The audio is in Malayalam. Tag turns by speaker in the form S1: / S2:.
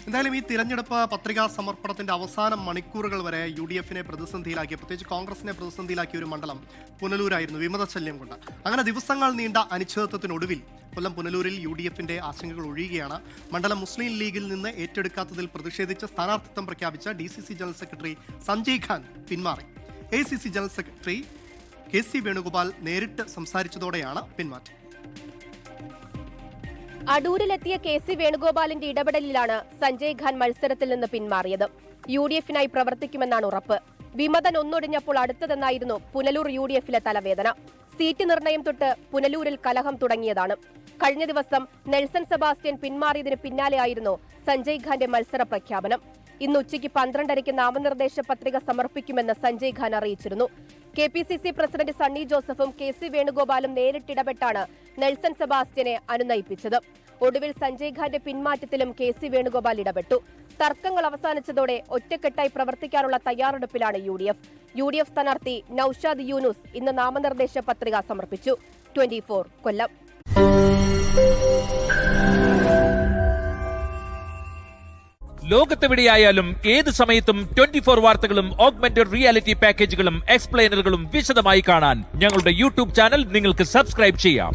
S1: എന്തായാലും ഈ തിരഞ്ഞെടുപ്പ് പത്രികാ സമർപ്പണത്തിന്റെ അവസാന മണിക്കൂറുകൾ വരെ UDF-നെ പ്രതിസന്ധിയിലാക്കിയ, പ്രത്യേകിച്ച് കോൺഗ്രസിനെ പ്രതിസന്ധിയിലാക്കിയ ഒരു മണ്ഡലം പുനലൂരായിരുന്നു, വിമതശല്യം കൊണ്ട്. അങ്ങനെ ദിവസങ്ങൾ നീണ്ട അനിശ്ചിതത്വത്തിനൊടുവിൽ കൊല്ലം പുനലൂരിൽ UDF-ന്റെ ആശങ്കകൾ ഒഴിയുകയാണ്. മണ്ഡലം മുസ്ലിം ലീഗിൽ നിന്ന് ഏറ്റെടുക്കാത്തതിൽ പ്രതിഷേധിച്ച് സ്ഥാനാർത്ഥിത്വം പ്രഖ്യാപിച്ച DCC general secretary Sanjay Khan പിന്മാറി. ACC general secretary KC Venugopal നേരിട്ട് സംസാരിച്ചതോടെയാണ് പിന്മാറ്റം.
S2: അടൂരിലെത്തിയ KC വേണുഗോപാലിന്റെ ഇടപെടലിലാണ് സഞ്ജയ് ഖാൻ മത്സരത്തിൽ നിന്ന് പിന്മാറിയത്. UDF-നായി പ്രവർത്തിക്കുമെന്നാണ് ഉറപ്പ്. വിമതൻ ഒന്നൊടിഞ്ഞപ്പോൾ അടുത്തതെന്നായിരുന്നു പുനലൂർ UDF-ലെ തലവേദന. സീറ്റ് നിർണയം തൊട്ട് പുനലൂരിൽ കലഹം തുടങ്ങിയതാണ്. കഴിഞ്ഞ ദിവസം നെൽസൺ സെബാസ്റ്റ്യൻ പിന്മാറിയതിന് പിന്നാലെയായിരുന്നു സഞ്ജയ് ഖാന്റെ മത്സര പ്രഖ്യാപനം. ഇന്ന് ഉച്ചയ്ക്ക് 12:30 നാമനിർദ്ദേശ പത്രിക സമർപ്പിക്കുമെന്ന് സഞ്ജയ് ഖാൻ അറിയിച്ചിരുന്നു. KPCC പ്രസിഡന്റ് സണ്ണി ജോസഫും KC വേണുഗോപാലും നേരിട്ടിടപെട്ടാണ് നെൽസൺ സെബാസ്റ്റ്യനെ അനുനയിപ്പിച്ചത്. ഒടുവിൽ സഞ്ജയ് ഖാന്റെ പിന്മാറ്റത്തിലും KC വേണുഗോപാൽ ഇടപെട്ടു. തർക്കങ്ങൾ അവസാനിച്ചതോടെ ഒറ്റക്കെട്ടായി പ്രവർത്തിക്കാനുള്ള തയ്യാറെടുപ്പിലാണ് UDF സ്ഥാനാർത്ഥി നൌഷാദ് യൂനുസ് ഇന്ന് നാമനിർദ്ദേശ പത്രിക സമർപ്പിച്ചു. 24 കൊല്ലം.
S3: ലോകത്തെവിടെയായാലും ഏത് സമയത്തും 24 വാർത്തകളും ഓഗ്മെന്റഡ് റിയാലിറ്റി പാക്കേജുകളും എക്സ്പ്ലെയിനറുകളും വിശദമായി കാണാൻ ഞങ്ങളുടെ YouTube ചാനൽ നിങ്ങൾക്ക് സബ്സ്ക്രൈബ് ചെയ്യാം.